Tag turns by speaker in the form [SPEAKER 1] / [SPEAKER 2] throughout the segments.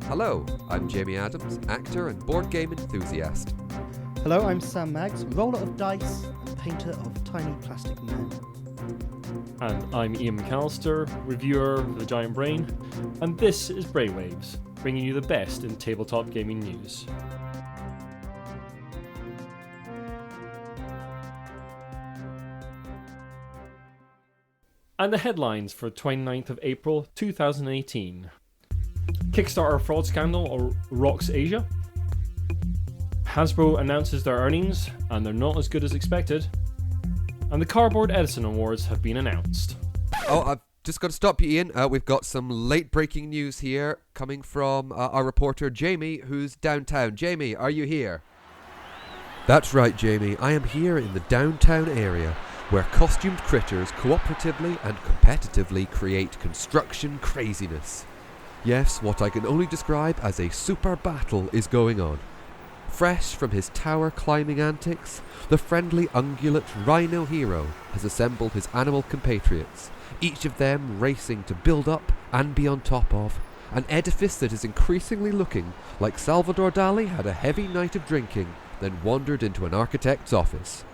[SPEAKER 1] Hello, I'm Jamie Adams, actor and board game enthusiast.
[SPEAKER 2] Hello, I'm Sam Maggs, roller of dice and painter of tiny plastic men.
[SPEAKER 3] And I'm Iain McAllister, reviewer of The Giant Brain, and this is Brainwaves, bringing you the best in tabletop gaming news. And the headlines for 29th of April 2018. Kickstarter Fraud Scandal rocks Asia. Hasbro announces their earnings, and they're not as good as expected. And the Cardboard Edison Awards have been announced.
[SPEAKER 1] Oh, I've just got to stop you, Ian. We've got some late breaking news here coming from our reporter Jamie, who's downtown. Jamie, are you here? That's right, Jamie. I am here in the downtown area, where costumed critters cooperatively and competitively create construction craziness. Yes, what I can only describe as a super battle is going on. Fresh from his tower climbing antics, the friendly ungulate Rhino Hero has assembled his animal compatriots, each of them racing to build up and be on top of an edifice that is increasingly looking like Salvador Dali had a heavy night of drinking, then wandered into an architect's office.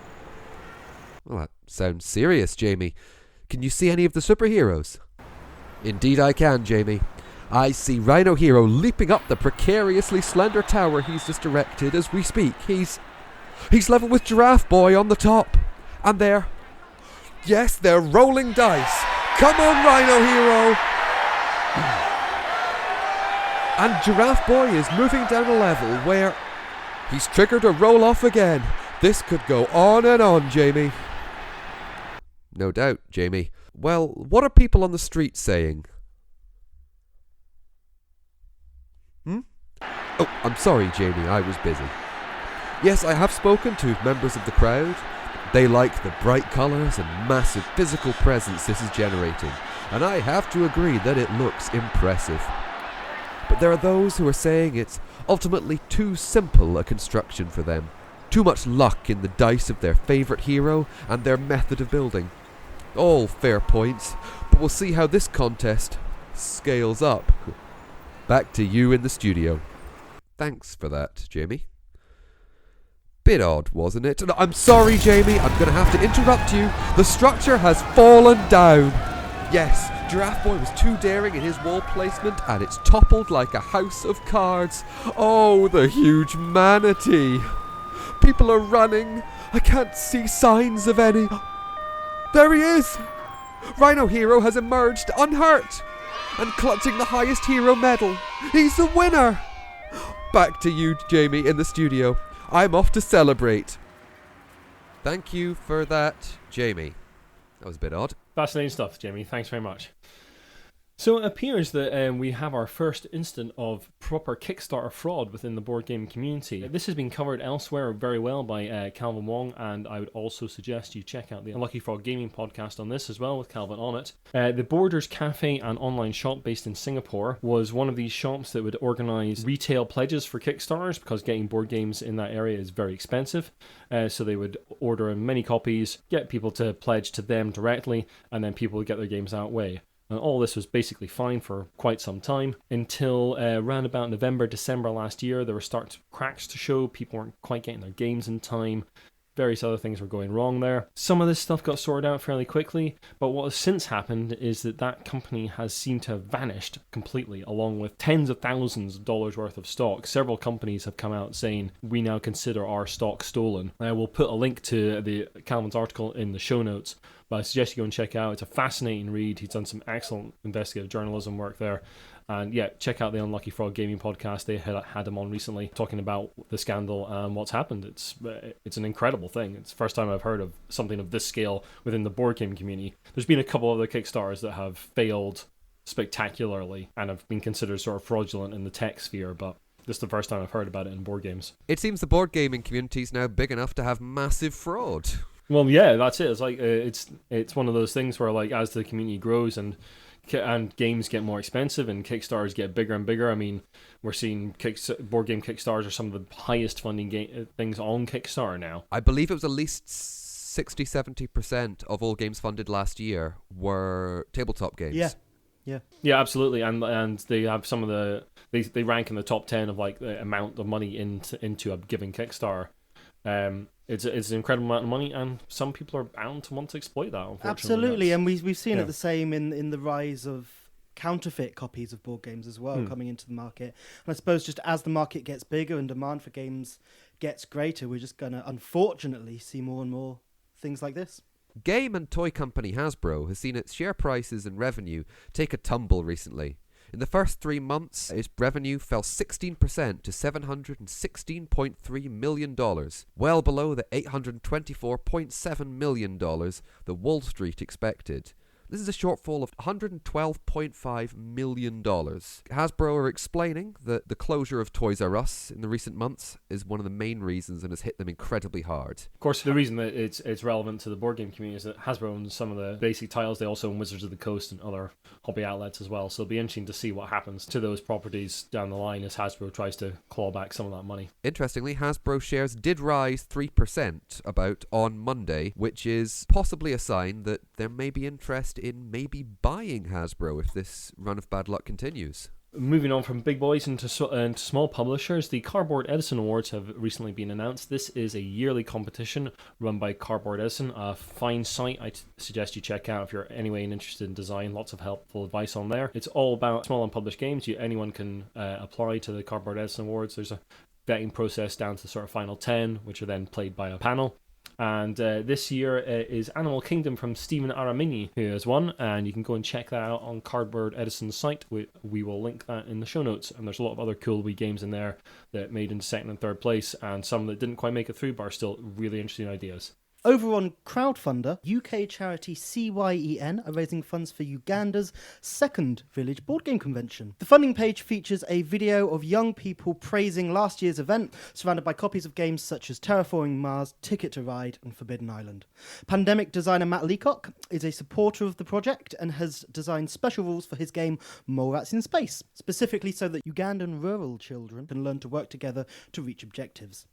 [SPEAKER 1] Well, that sounds serious, Jamie. Can you see any of the superheroes? Indeed I can, Jamie. I see Rhino Hero leaping up the precariously slender tower he's just erected as we speak. He's level with Giraffe Boy on the top. And yes, they're rolling dice. Come on, Rhino Hero! And Giraffe Boy is moving down a level where he's triggered a roll-off again. This could go on and on, Jamie. No doubt, Jamie. Well, what are people on the street saying? Oh, I'm sorry, Jamie, I was busy. Yes, I have spoken to members of the crowd. They like the bright colours and massive physical presence this is generating, and I have to agree that it looks impressive. But there are those who are saying it's ultimately too simple a construction for them. Too much luck in the dice of their favourite hero and their method of building. All fair points, but we'll see how this contest scales up. Back to you in the studio. Thanks for that, Jamie. Bit odd, wasn't it? No, I'm sorry, Jamie, I'm going to have to interrupt you. The structure has fallen down. Yes, Giraffe Boy was too daring in his wall placement, and it's toppled like a house of cards. Oh, the huge manatee. People are running. I can't see signs of any. There he is. Rhino Hero has emerged unhurt and clutching the highest hero medal. He's the winner. Back to you, Jamie, in the studio. I'm off to celebrate. Thank you for that, Jamie. That was a bit odd.
[SPEAKER 3] Fascinating stuff, Jamie. Thanks very much. So it appears that we have our first instant of proper Kickstarter fraud within the board game community. This has been covered elsewhere very well by Calvin Wong, and I would also suggest you check out the Unlucky Frog Gaming podcast on this as well with Calvin on it. The Borders Cafe and online shop based in Singapore was one of these shops that would organise retail pledges for Kickstarters because getting board games in that area is very expensive. So they would order many copies, get people to pledge to them directly, and then people would get their games that way. And all this was basically fine for quite some time until around about November, December last year, there were cracks to show. People weren't quite getting their games in time. Various other things were going wrong there. Some of this stuff got sorted out fairly quickly, but what has since happened is that company has seemed to have vanished completely, along with tens of thousands of dollars worth of stock. Several companies have come out saying, we now consider our stock stolen. I will put a link to the Calvin's article in the show notes, but I suggest you go and check it out. It's a fascinating read. He's done some excellent investigative journalism work there. And yeah, check out the Unlucky Frog Gaming podcast. They had him on recently talking about the scandal and what's happened. It's an incredible thing. It's the first time I've heard of something of this scale within the board game community. There's been a couple other Kickstarters that have failed spectacularly and have been considered sort of fraudulent in the tech sphere, but this is the first time I've heard about it in board games.
[SPEAKER 1] It seems the board gaming community is now big enough to have massive fraud.
[SPEAKER 3] Well, yeah, that's it. It's like it's one of those things where, like, as the community grows and games get more expensive and Kickstarters get bigger and bigger. I mean, we're seeing board game Kickstarters are some of the highest funding things on Kickstarter now.
[SPEAKER 1] I believe it was at least 60-70% of all games funded last year were tabletop games.
[SPEAKER 2] Yeah,
[SPEAKER 3] Yeah, absolutely, and they have some of they rank in the top 10 of like the amount of money into a given Kickstarter. It's an incredible amount of money, and some people are bound to want to exploit that. Unfortunately,
[SPEAKER 2] Absolutely, and we've seen it the same in the rise of counterfeit copies of board games as well coming into the market. And I suppose just as the market gets bigger and demand for games gets greater, we're just going to unfortunately see more and more things like this.
[SPEAKER 1] Game and toy company Hasbro has seen its share prices and revenue take a tumble recently. In the first 3 months, its revenue fell 16% to $716.3 million, well below the $824.7 million the Wall Street expected. This is a shortfall of $112.5 million. Hasbro are explaining that the closure of Toys R Us in the recent months is one of the main reasons and has hit them incredibly hard.
[SPEAKER 3] Of course, the reason that it's relevant to the board game community is that Hasbro owns some of the basic titles. They also own Wizards of the Coast and other hobby outlets as well. So it'll be interesting to see what happens to those properties down the line as Hasbro tries to claw back some of that money.
[SPEAKER 1] Interestingly, Hasbro shares did rise 3% about on Monday, which is possibly a sign that there may be interest in maybe buying Hasbro if this run of bad luck continues.
[SPEAKER 3] Moving on from big boys into small publishers, the Cardboard Edison Awards have recently been announced. This is a yearly competition run by Cardboard Edison, a fine site I suggest you check out if you're anyway interested in design. Lots of helpful advice on there. It's all about small unpublished games. Anyone can apply to the Cardboard Edison Awards. There's a vetting process down to the sort of final 10, which are then played by a panel. And this year is Animal Kingdom from Stephen Aramini, who has won, and you can go and check that out on Cardboard Edison's site. We will link that in the show notes, and there's a lot of other cool wee games in there that made into second and third place, and some that didn't quite make it through, but are still really interesting ideas.
[SPEAKER 2] Over on Crowdfunder, UK charity CYEN are raising funds for Uganda's second Village Board Game Convention. The funding page features a video of young people praising last year's event, surrounded by copies of games such as Terraforming Mars, Ticket to Ride, and Forbidden Island. Pandemic designer Matt Leacock is a supporter of the project and has designed special rules for his game Mole Rats in Space, specifically so that Ugandan rural children can learn to work together to reach objectives.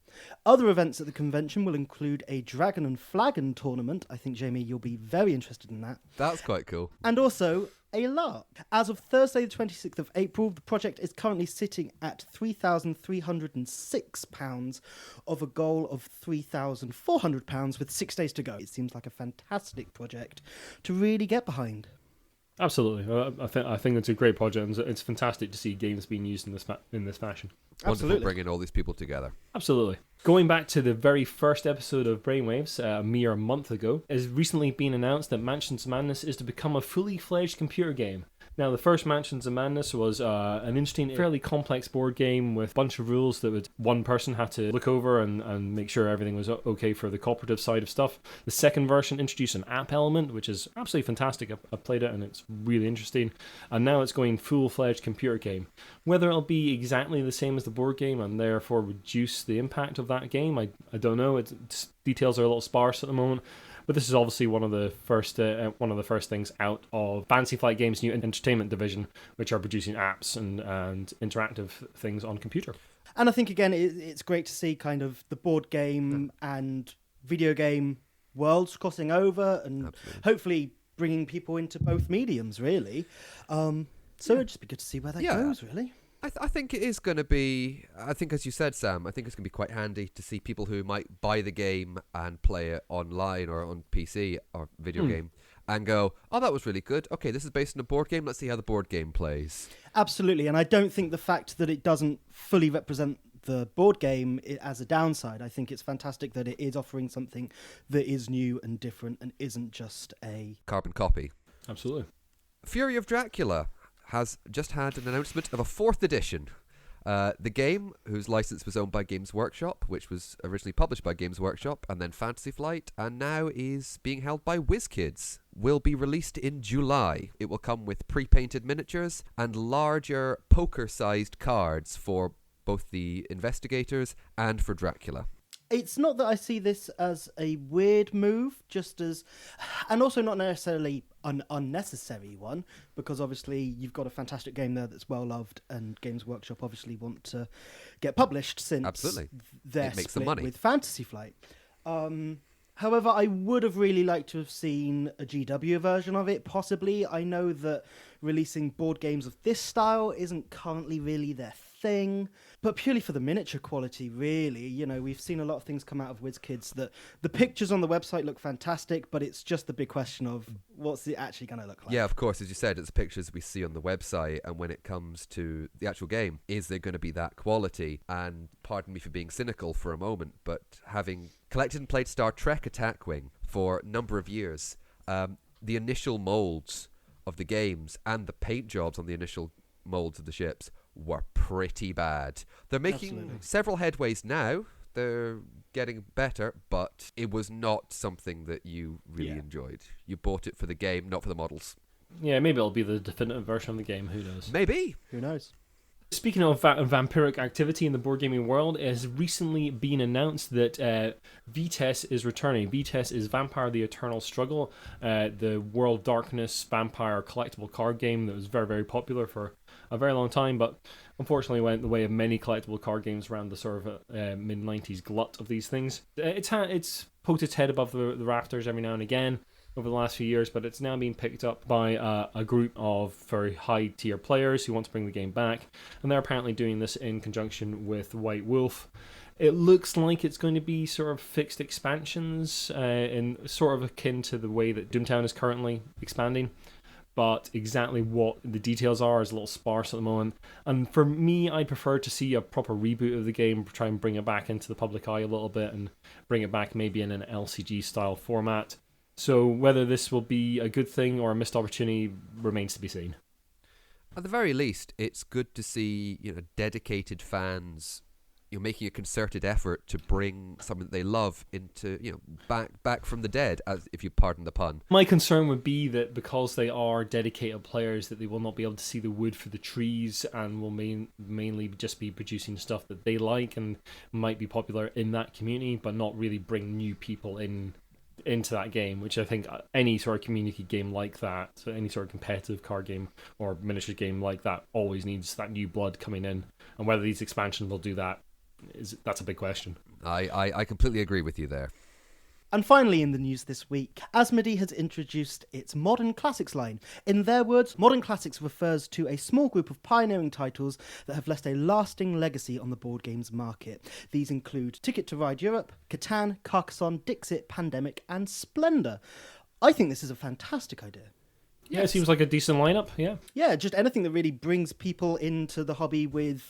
[SPEAKER 2] Other events at the convention will include a Dragon and Flagon tournament. I think, Jamie, you'll be very interested in that.
[SPEAKER 1] That's quite cool.
[SPEAKER 2] And also a LARP. As of Thursday, the 26th of April, the project is currently sitting at £3,306 of a goal of £3,400 with 6 days to go. It seems like a fantastic project to really get behind.
[SPEAKER 3] Absolutely. I think it's a great project, and it's fantastic to see games being used in this fashion.
[SPEAKER 1] Wonderful bringing all these people together.
[SPEAKER 3] Absolutely. Going back to the very first episode of Brainwaves, a mere month ago, it has recently been announced that Mansions of Madness is to become a fully fledged computer game. Now, the first Mansions of Madness was an interesting, fairly complex board game with a bunch of rules that one person had to look over and make sure everything was okay for the cooperative side of stuff. The second version introduced an app element, which is absolutely fantastic. I've played it and it's really interesting. And now it's going full-fledged computer game. Whether it'll be exactly the same as the board game and therefore reduce the impact of that game, I don't know. Details are a little sparse at the moment. But this is obviously one of the first things out of Fantasy Flight Games' new entertainment division, which are producing apps and interactive things on computer.
[SPEAKER 2] And I think, again, it's great to see kind of the board game and video game worlds crossing over and hopefully bringing people into both mediums, really. So it'd just be good to see where that goes, really.
[SPEAKER 1] I think it is going to be, I think as you said, Sam, I think it's going to be quite handy to see people who might buy the game and play it online or on PC or video game and go, oh, that was really good. Okay, this is based on a board game. Let's see how the board game plays.
[SPEAKER 2] Absolutely. And I don't think the fact that it doesn't fully represent the board game as a downside. I think it's fantastic that it is offering something that is new and different and isn't just a
[SPEAKER 1] carbon copy.
[SPEAKER 3] Absolutely.
[SPEAKER 1] Fury of Dracula has just had an announcement of a 4th edition. The game, whose license was owned by Games Workshop, which was originally published by Games Workshop, and then Fantasy Flight, and now is being held by WizKids, will be released in July. It will come with pre-painted miniatures and larger poker-sized cards for both the investigators and for Dracula.
[SPEAKER 2] It's not that I see this as a weird move, and also not necessarily an unnecessary one, because obviously you've got a fantastic game there that's well loved, and Games Workshop obviously want to get published since they're split with Fantasy Flight. However, I would have really liked to have seen a GW version of it, possibly. I know that releasing board games of this style isn't currently really their thing, but purely for the miniature quality, really. You know, we've seen a lot of things come out of WizKids that the pictures on the website look fantastic, but it's just the big question of what's it actually going to look like.
[SPEAKER 1] Yeah, of course, as you said, it's the pictures we see on the website, and when it comes to the actual game, is there going to be that quality? And pardon me for being cynical for a moment, but having collected and played Star Trek Attack Wing for a number of years, the initial molds of the games and the paint jobs on the initial molds of the ships were pretty bad. They're making several headways now. They're getting better, but it was not something that you really enjoyed. You bought it for the game, not for the models.
[SPEAKER 3] Yeah, maybe it'll be the definitive version of the game. Who knows?
[SPEAKER 1] Maybe.
[SPEAKER 2] Who knows?
[SPEAKER 3] Speaking of vampiric activity in the board gaming world, it has recently been announced that Vitesse is returning. Vitesse is Vampire the Eternal Struggle, the World Darkness vampire collectible card game that was very, very popular for a very long time, but unfortunately went the way of many collectible card games around the sort of mid-90s glut of these things. It's poked its head above the rafters every now and again over the last few years, but it's now being picked up by a group of very high-tier players who want to bring the game back, and they're apparently doing this in conjunction with White Wolf. It looks like it's going to be sort of fixed expansions, in sort of akin to the way that Doomtown is currently expanding, but exactly what the details are is a little sparse at the moment. And for me, I prefer to see a proper reboot of the game, try and bring it back into the public eye a little bit, and bring it back maybe in an LCG-style format. So whether this will be a good thing or a missed opportunity remains to be seen.
[SPEAKER 1] At the very least, it's good to see, dedicated fans, making a concerted effort to bring something they love into, back from the dead, as if you pardon the pun.
[SPEAKER 3] My concern would be that because they are dedicated players, that they will not be able to see the wood for the trees, and will mainly just be producing stuff that they like and might be popular in that community, but not really bring new people into that game, which I think any sort of community game like that, so any sort of competitive card game or miniature game like that, always needs that new blood coming in, and whether these expansions will do that, that's a big question.
[SPEAKER 1] I completely agree with you there.
[SPEAKER 2] And finally in the news this week, Asmodee has introduced its Modern Classics line. In their words, Modern Classics refers to a small group of pioneering titles that have left a lasting legacy on the board games market. These include Ticket to Ride Europe, Catan, Carcassonne, Dixit, Pandemic, and Splendor. I think this is a fantastic idea.
[SPEAKER 3] Yeah, it seems like a decent lineup, yeah.
[SPEAKER 2] Yeah, just anything that really brings people into the hobby with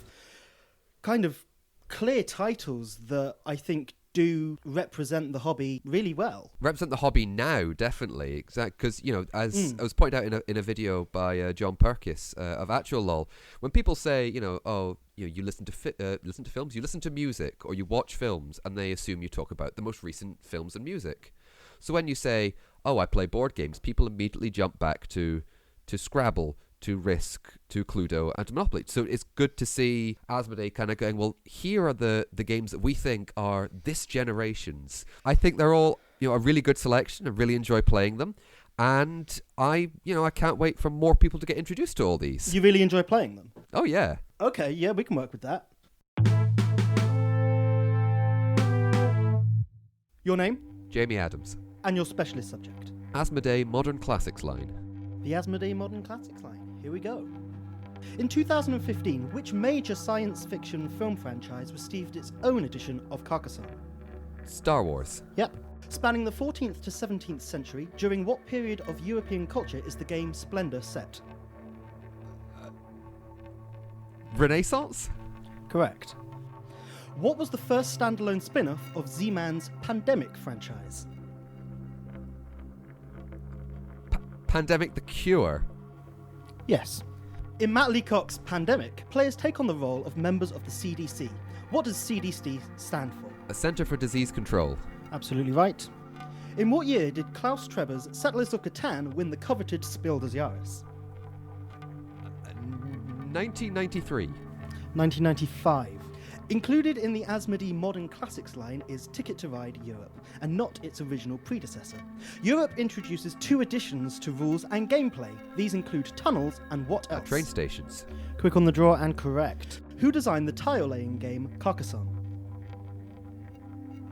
[SPEAKER 2] kind of clear titles that I think do represent the hobby really well.
[SPEAKER 1] Represent the hobby now, definitely. Exactly, because as I was pointed out in a video by John Perkis of Actual Lol, when people say you listen to films, you listen to music, or you watch films, and they assume you talk about the most recent films and music. So when you say, I play board games, people immediately jump back to Scrabble, to Risk, to Cluedo, and to Monopoly. So it's good to see Asmodee kind of going, well, here are the games that we think are this generation's. I think they're all a really good selection. I really enjoy playing them. And I can't wait for more people to get introduced to all these.
[SPEAKER 2] You really enjoy playing them?
[SPEAKER 1] Oh, yeah.
[SPEAKER 2] Okay, yeah, we can work with that. Your name?
[SPEAKER 1] Jamie Adams.
[SPEAKER 2] And your specialist subject?
[SPEAKER 1] Asmodee Modern Classics line.
[SPEAKER 2] The Asmodee Modern Classics line. Here we go. In 2015, which major science fiction film franchise received its own edition of Carcassonne?
[SPEAKER 1] Star Wars.
[SPEAKER 2] Yep. Spanning the 14th to 17th century, during what period of European culture is the game Splendor set?
[SPEAKER 1] Renaissance?
[SPEAKER 2] Correct. What was the first standalone spin-off of Z-Man's Pandemic franchise?
[SPEAKER 1] Pandemic the Cure?
[SPEAKER 2] Yes. In Matt Leacock's Pandemic, players take on the role of members of the CDC. What does CDC stand for?
[SPEAKER 1] A Centre for Disease Control.
[SPEAKER 2] Absolutely right. In what year did Klaus Treber's Settlers of Catan win the coveted Spiel des Jahres?
[SPEAKER 1] 1993.
[SPEAKER 2] 1995. Included in the Asmodee Modern Classics line is Ticket to Ride Europe, and not its original predecessor. Europe introduces 2 additions to rules and gameplay. These include tunnels and what else?
[SPEAKER 1] Train stations.
[SPEAKER 2] Quick on the draw and correct. Who designed the tile-laying game Carcassonne?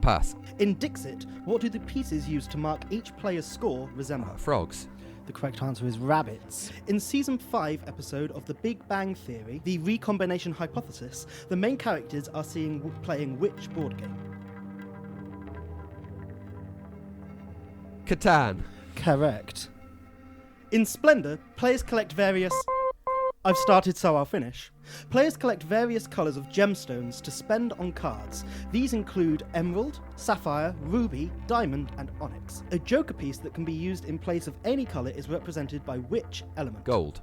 [SPEAKER 1] Pass.
[SPEAKER 2] In Dixit, what do the pieces used to mark each player's score resemble?
[SPEAKER 1] Frogs.
[SPEAKER 2] The correct answer is rabbits. In Season 5 episode of The Big Bang Theory, the recombination hypothesis, the main characters are seen playing which board game?
[SPEAKER 1] Catan.
[SPEAKER 2] Correct. In Splendor, players collect various... I've started, so I'll finish. Players collect various colours of gemstones to spend on cards. These include emerald, sapphire, ruby, diamond, and onyx. A joker piece that can be used in place of any colour is represented by which element?
[SPEAKER 1] Gold.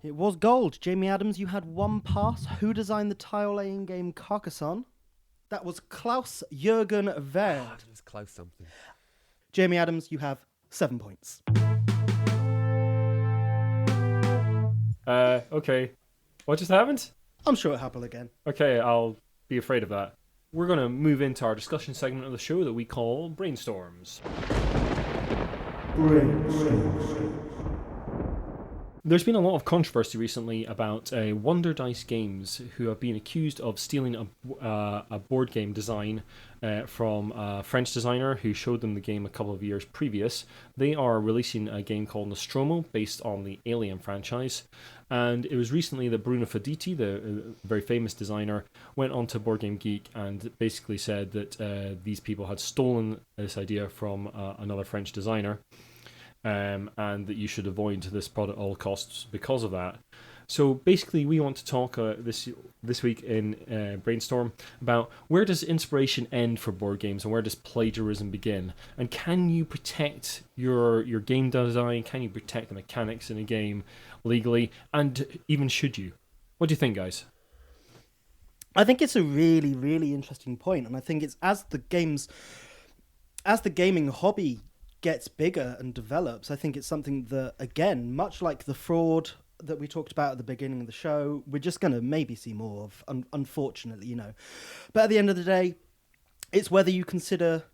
[SPEAKER 2] It was gold. Jamie Adams, you had one pass. Who designed the tile-laying game Carcassonne? That was Klaus Jürgen Verd.
[SPEAKER 1] It was close something.
[SPEAKER 2] Jamie Adams, you have 7 points.
[SPEAKER 3] Okay. What just happened?
[SPEAKER 2] I'm sure it'll happen again.
[SPEAKER 3] Okay, I'll be afraid of that. We're going to move into our discussion segment of the show that we call Brainstorms. There's been a lot of controversy recently about Wonder Dice Games, who have been accused of stealing a board game design from a French designer who showed them the game a couple of years previous. They are releasing a game called Nostromo, based on the Alien franchise. And it was recently that Bruno Fediti, the very famous designer, went on to Board Game Geek and basically said that these people had stolen this idea from another French designer. And that you should avoid this product at all costs because of that. So basically, we want to talk this week in Brainstorm about where does inspiration end for board games and where does plagiarism begin? And can you protect your game design? Can you protect the mechanics in a game legally? And even should you? What do you think, guys?
[SPEAKER 2] I think it's a really, really interesting point, and I think it's as the gaming hobby gets bigger and develops, I think it's something that, again, much like the fraud that we talked about at the beginning of the show, we're just going to maybe see more of, unfortunately, But at the end of the day, it's whether you consider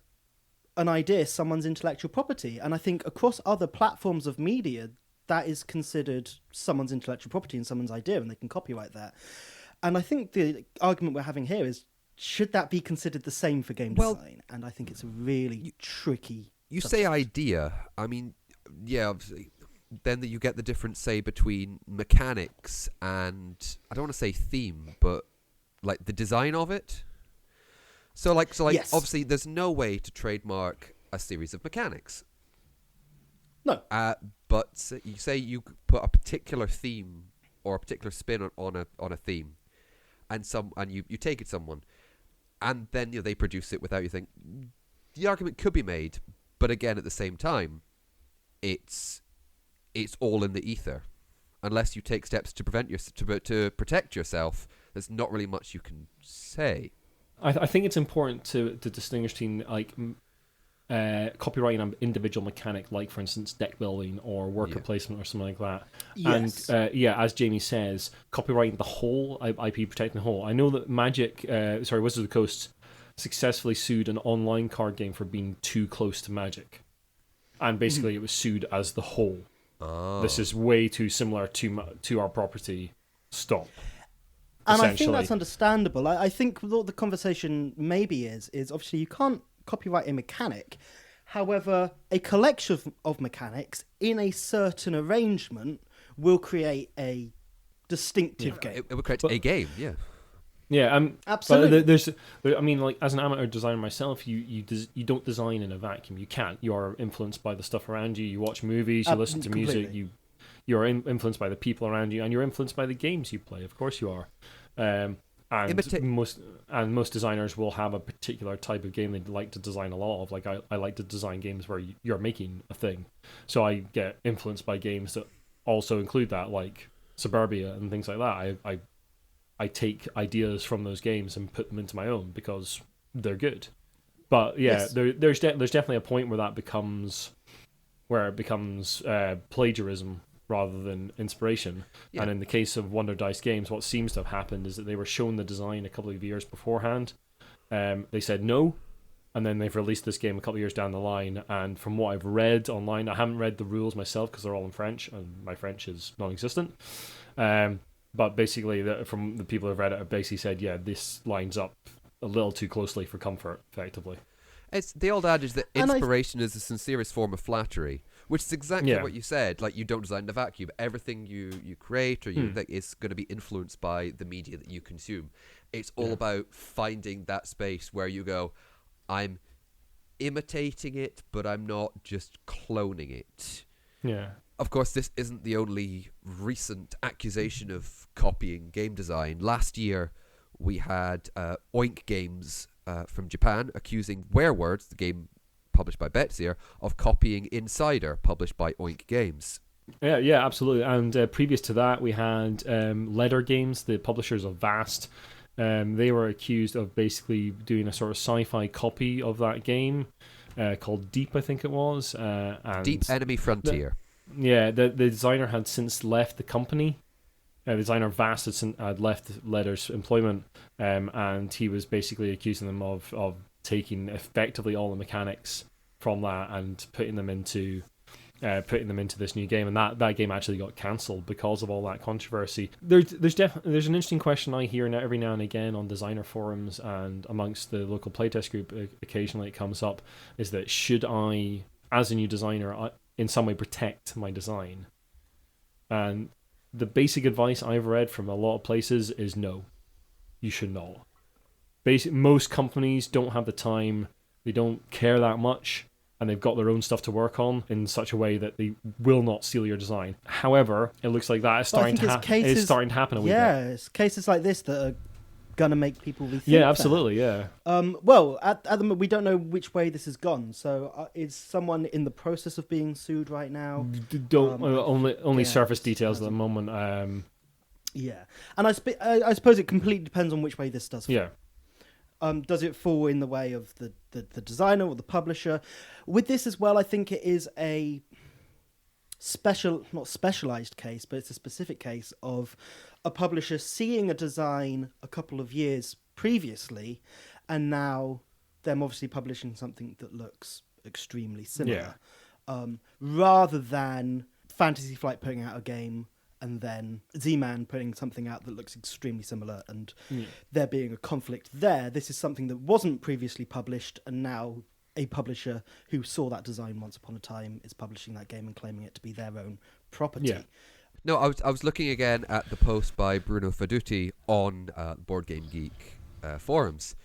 [SPEAKER 2] an idea someone's intellectual property. And I think across other platforms of media, that is considered someone's intellectual property and someone's idea, and they can copyright that. And I think the argument we're having here is, should that be considered the same for game design? And I think it's a really tricky...
[SPEAKER 1] You say idea, I mean, yeah, obviously. Then you get the difference, say, between mechanics and, I don't want to say theme, but like the design of it. So yes. Obviously there's no way to trademark a series of mechanics.
[SPEAKER 2] No.
[SPEAKER 1] But you say you put a particular theme or a particular spin on a theme, and you take it to someone, and then they produce it without you think. The argument could be made. But again, at the same time, it's all in the ether. Unless you take steps to to protect yourself, there's not really much you can say.
[SPEAKER 3] I think it's important to distinguish between copyrighting an individual mechanic, like for instance deck building or worker placement or something like that.
[SPEAKER 2] Yes.
[SPEAKER 3] And as Jamie says, copyrighting the whole IP, protecting the whole. I know that Wizards of the Coast successfully sued an online card game for being too close to Magic, and basically it was sued as the whole.
[SPEAKER 1] Oh.
[SPEAKER 3] This is way too similar to our property. Stop.
[SPEAKER 2] And I think that's understandable. I think what the conversation maybe is obviously you can't copyright a mechanic. However, a collection of mechanics in a certain arrangement will create a distinctive game.
[SPEAKER 1] It will create a game, yeah.
[SPEAKER 3] Yeah,
[SPEAKER 2] absolutely.
[SPEAKER 3] But as an amateur designer myself, you don't design in a vacuum. You can't. You are influenced by the stuff around you. You watch movies, you listen to music. You're influenced by the people around you, and you're influenced by the games you play. Of course, you are. Most designers will have a particular type of game they'd like to design a lot of. Like I like to design games where you're making a thing, so I get influenced by games that also include that, like Suburbia and things like that. I take ideas from those games and put them into my own because they're good. But yeah, yes. There's definitely a point where it becomes plagiarism rather than inspiration. Yeah. And in the case of Wonder Dice Games, what seems to have happened is that they were shown the design a couple of years beforehand. They said no, and then they've released this game a couple of years down the line. And from what I've read online, I haven't read the rules myself because they're all in French, and my French is non-existent. But basically, from the people who've read it, have basically said, yeah, this lines up a little too closely for comfort, effectively.
[SPEAKER 1] It's the old adage that inspiration is the sincerest form of flattery. Which is exactly what you said. Like, you don't design in a vacuum. Everything you create or you think is going to be influenced by the media that you consume. It's all about finding that space where you go, I'm imitating it, but I'm not just cloning it.
[SPEAKER 3] Yeah.
[SPEAKER 1] Of course, this isn't the only recent accusation of copying game design. Last year, we had Oink Games from Japan accusing Werewords, the game published by Betsier, of copying Insider, published by Oink Games.
[SPEAKER 3] Yeah, absolutely. And previous to that, we had Leather Games, the publishers of Vast. They were accused of basically doing a sort of sci-fi copy of that game called Deep, I think it was. And
[SPEAKER 1] Deep Enemy Frontier.
[SPEAKER 3] The designer had since left the company. The designer Vast had left Leather's employment, and he was basically accusing them of taking effectively all the mechanics from that and putting them into this new game, and that game actually got cancelled because of all that controversy. There's an interesting question I hear every now and again on designer forums and amongst the local playtest group. Occasionally it comes up, is that should I, as a new designer, in some way protect my design? And the basic advice I've read from a lot of places is no, you should not. Most companies don't have the time, they don't care that much, and they've got their own stuff to work on in such a way that they will not steal your design. However, it looks like that is starting to happen. It's starting to happen a wee bit.
[SPEAKER 2] Yeah, it's cases like this that are gonna make people rethink.
[SPEAKER 3] Yeah, absolutely.
[SPEAKER 2] That. Yeah. Well, at the moment, we don't know which way this has gone. So, is someone in the process of being sued right now?
[SPEAKER 3] Only surface details at the moment.
[SPEAKER 2] Yeah, and I suppose it completely depends on which way this does fall.
[SPEAKER 3] Yeah.
[SPEAKER 2] Does it fall in the way of the designer or the publisher? With this as well, I think it is a not specialized case, but it's a specific case of a publisher seeing a design a couple of years previously, and now them obviously publishing something that looks extremely similar.
[SPEAKER 3] Yeah.
[SPEAKER 2] Rather than Fantasy Flight putting out a game and then Z-Man putting something out that looks extremely similar, and there being a conflict there. This is something that wasn't previously published, and now a publisher who saw that design once upon a time is publishing that game and claiming it to be their own property.
[SPEAKER 3] Yeah.
[SPEAKER 1] No, I was looking again at the post by Bruno Faduti on Board Game Geek forums,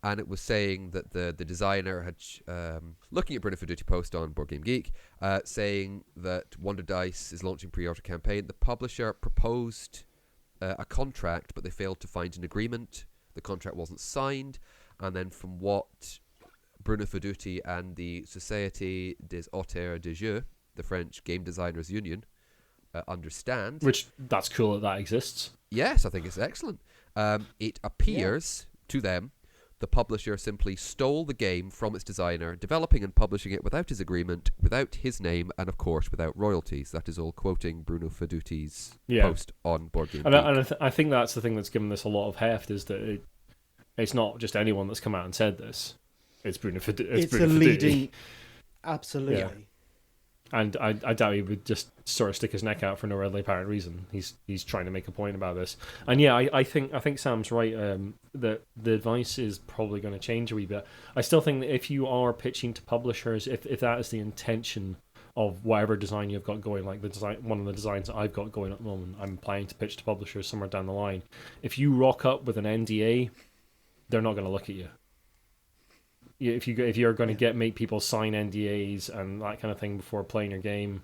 [SPEAKER 1] and it was saying that the designer had, looking at Bruno Faduti post on Board Game Geek, saying that Wonder Dice is launching pre-order campaign. The publisher proposed a contract, but they failed to find an agreement. The contract wasn't signed, and then from what Bruno Faduti and the Société des Auteurs de Jeux, the French Game Designers Union, understand.
[SPEAKER 3] Which, that's cool that exists.
[SPEAKER 1] Yes, I think it's excellent. It appears to them the publisher simply stole the game from its designer, developing and publishing it without his agreement, without his name, and of course without royalties. That is all quoting Bruno Faduti's post on Board Game Geek.
[SPEAKER 3] And I think that's the thing that's given this a lot of heft, is that it's not just anyone that's come out and said this. It's Bruno Faduti.
[SPEAKER 2] It's a leading... Absolutely.
[SPEAKER 3] Yeah. And I doubt he would just sort of stick his neck out for no readily apparent reason. He's trying to make a point about this. And yeah, I think Sam's right, that the advice is probably going to change a wee bit. I still think that if you are pitching to publishers, if that is the intention of whatever design you've got going, like one of the designs that I've got going at the moment, I'm planning to pitch to publishers somewhere down the line. If you rock up with an NDA, they're not going to look at you. If you're going to make people sign NDAs and that kind of thing before playing your game,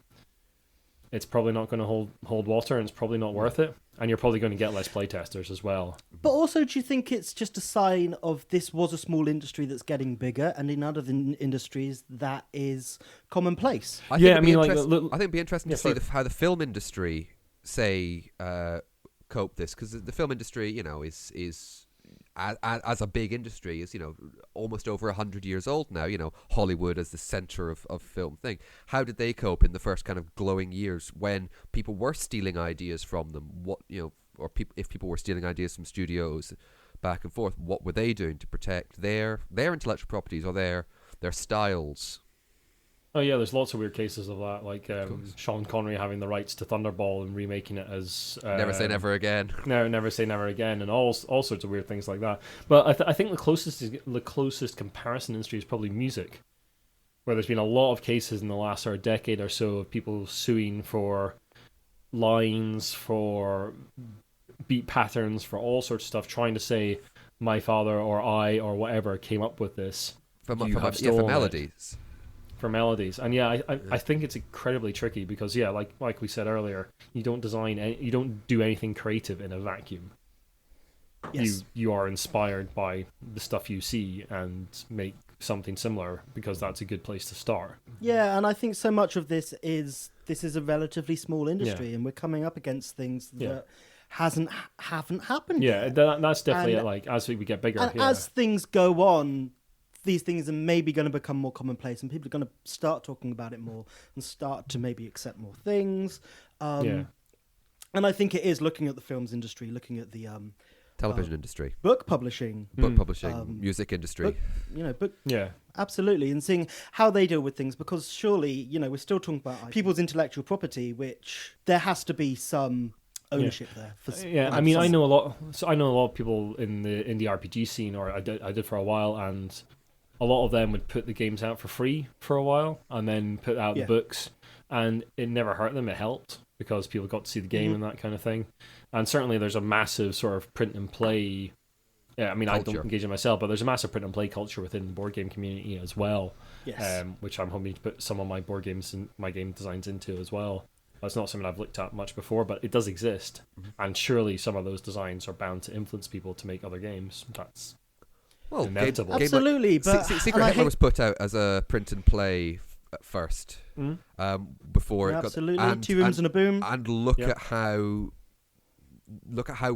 [SPEAKER 3] it's probably not going to hold water, and it's probably not worth it. And you're probably going to get less playtesters as well.
[SPEAKER 2] But also, do you think it's just a sign of this was a small industry that's getting bigger, and in other industries that is commonplace?
[SPEAKER 1] I think it'd be interesting to see how the film industry cope this, because the film industry, is as a big industry is, almost over 100 years old now, Hollywood as the center of film thing. How did they cope in the first kind of glowing years when people were stealing ideas from them? If people were stealing ideas from studios back and forth, what were they doing to protect their intellectual properties or their styles?
[SPEAKER 3] Oh yeah, there's lots of weird cases of that, like Sean Connery having the rights to Thunderball and remaking it as
[SPEAKER 1] Never Say Never Again.
[SPEAKER 3] No, Never Say Never Again, and all sorts of weird things like that. But I think the closest comparison industry is probably music. where there's been a lot of cases in the last sort of decade or so of people suing for lines, for beat patterns, for all sorts of stuff, trying to say my father or I or whatever came up with this.
[SPEAKER 1] For melodies.
[SPEAKER 3] For melodies. And I think it's incredibly tricky because like we said earlier, you don't do anything creative in a vacuum.
[SPEAKER 2] Yes.
[SPEAKER 3] You are inspired by the stuff you see and make something similar because that's a good place to start.
[SPEAKER 2] Yeah, and I think so much of this is a relatively small industry, and we're coming up against things that haven't happened yet.
[SPEAKER 3] That's definitely it. As we get bigger,
[SPEAKER 2] and as things go on, these things are maybe going to become more commonplace, and people are going to start talking about it more and start to maybe accept more things. And I think it is looking at the films industry, looking at the
[SPEAKER 1] television industry,
[SPEAKER 2] book publishing,
[SPEAKER 1] music industry,
[SPEAKER 2] absolutely, and seeing how they deal with things, because surely, we're still talking about people's intellectual property, which there has to be some ownership there.
[SPEAKER 3] I mean, I know a lot of people in the indie RPG scene, or I did for a while, and a lot of them would put the games out for free for a while and then put out the books, and it never hurt them. It helped because people got to see the game and that kind of thing. And certainly there's a massive sort of print and play. Yeah, I mean, culture. I don't engage in myself, but there's a massive print and play culture within the board game community as well.
[SPEAKER 2] Yes.
[SPEAKER 3] Which I'm hoping to put some of my board games and my game designs into as well. That's not something I've looked at much before, but it does exist. And surely some of those designs are bound to influence people to make other games. That's inevitable.
[SPEAKER 2] Absolutely. But
[SPEAKER 1] Secret Hitler was put out as a print and play at first. Before it
[SPEAKER 2] absolutely.
[SPEAKER 1] got...
[SPEAKER 2] 2 Rooms and a Boom.
[SPEAKER 1] And look at how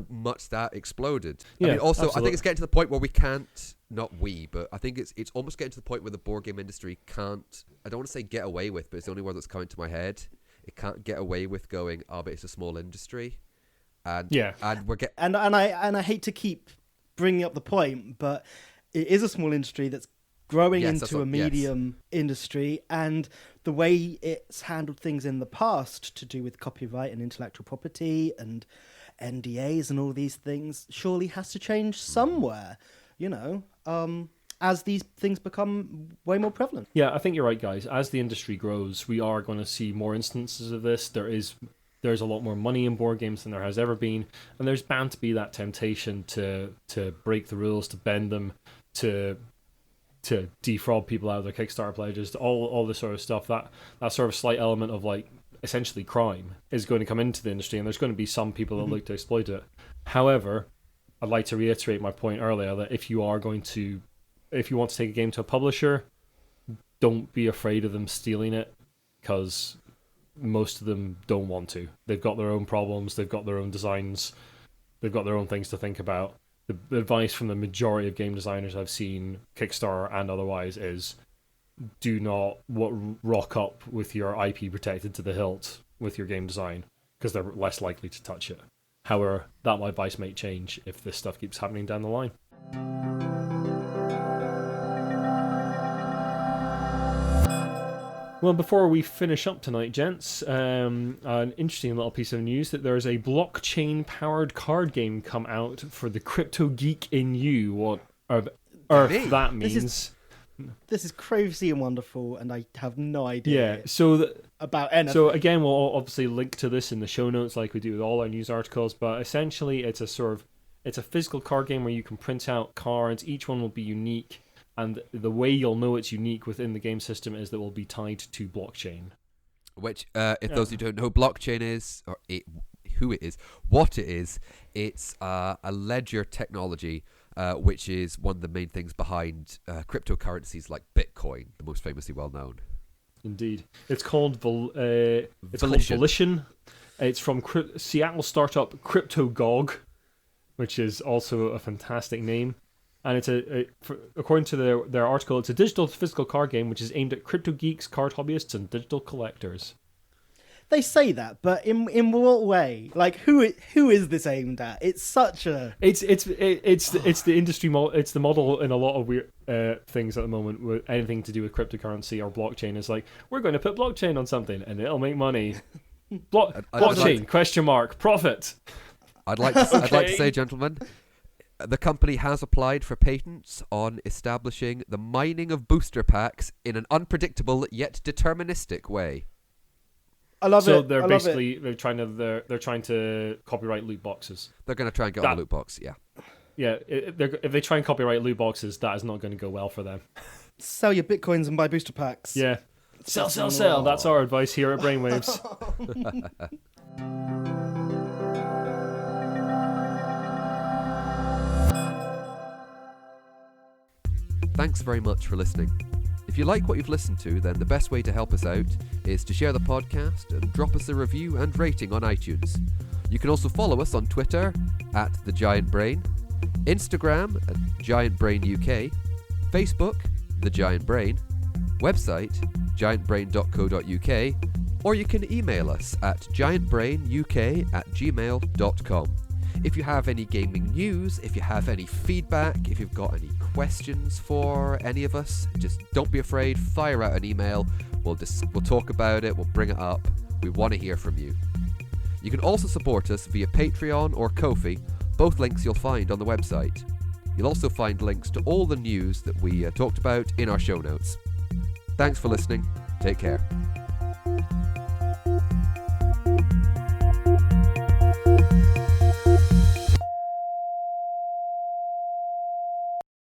[SPEAKER 1] much that exploded. I mean, also, absolutely. I think it's getting to the point where we can't, but I think it's almost getting to the point where the board game industry can't, I don't want to say get away with, but it's the only word that's coming to my head. It can't get away with going, but it's a small industry. And we're and
[SPEAKER 2] I hate to keep bringing up the point, but it is a small industry that's growing into a medium industry, and the way it's handled things in the past to do with copyright and intellectual property and NDAs and all these things surely has to change somewhere, as these things become way more prevalent.
[SPEAKER 3] Yeah, I think you're right, guys. As the industry grows, we are going to see more instances of this. There's a lot more money in board games than there has ever been, and there's bound to be that temptation to break the rules, to bend them, to defraud people out of their Kickstarter pledges, all this sort of stuff. That sort of slight element of essentially crime is going to come into the industry, and there's going to be some people that look to exploit it. However, I'd like to reiterate my point earlier that if you want to take a game to a publisher, don't be afraid of them stealing it, because most of them don't want to. They've got their own problems, they've got their own designs, they've got their own things to think about. The advice from the majority of game designers I've seen, Kickstarter and otherwise, is do not rock up with your IP protected to the hilt with your game design, because they're less likely to touch it. However, that advice might change if this stuff keeps happening down the line. Well, before we finish up tonight, gents, an interesting little piece of news that there's a blockchain-powered card game come out for the crypto geek in you. What on earth that means?
[SPEAKER 2] This is crazy and wonderful, and I have no idea. About anything.
[SPEAKER 3] So again, we'll obviously link to this in the show notes, like we do with all our news articles. But essentially, it's a physical card game where you can print out cards. Each one will be unique. And the way you'll know it's unique within the game system is that it will be tied to blockchain.
[SPEAKER 1] Which, if those who don't know, blockchain is, or who it is, what it is, it's a ledger technology, which is one of the main things behind cryptocurrencies like Bitcoin, the most famously well known.
[SPEAKER 3] Indeed. It's called Volition. It's from Seattle startup CryptoGog, which is also a fantastic name. And it's according to their article, it's a digital physical card game which is aimed at crypto geeks, card hobbyists, and digital collectors.
[SPEAKER 2] They say that, but in what way? Who is this aimed at? It's such a
[SPEAKER 3] it's the industry it's the model in a lot of weird things at the moment with anything to do with cryptocurrency or blockchain. Is we're going to put blockchain on something and it'll make money. Blockchain ? Profit.
[SPEAKER 1] I'd like to say, gentlemen, The company has applied for patents on establishing the mining of booster packs in an unpredictable yet deterministic way.
[SPEAKER 2] I love it.
[SPEAKER 3] So they're basically they're trying to copyright loot boxes.
[SPEAKER 1] They're going to try and get on the loot box, yeah.
[SPEAKER 3] Yeah, if they try and copyright loot boxes, that is not going to go well for them.
[SPEAKER 2] Sell your bitcoins and buy booster packs.
[SPEAKER 3] Yeah. Sell. That's our advice here at Brainwaves.
[SPEAKER 1] Thanks very much for listening. If you like what you've listened to, then the best way to help us out is to share the podcast and drop us a review and rating on iTunes. You can also follow us on Twitter at The Giant Brain, Instagram at Giant Brain UK, Facebook, The Giant Brain, website giantbrain.co.uk, or you can email us at giantbrainuk@gmail.com. If you have any gaming news, if you have any feedback, if you've got any questions for any of us, just don't be afraid, fire out an email. We'll talk about it, we'll bring it up. We want to hear from you. You can also support us via Patreon or Ko-fi, both links you'll find on the website. You'll also find links to all the news that we talked about in our show notes. Thanks for listening. Take care.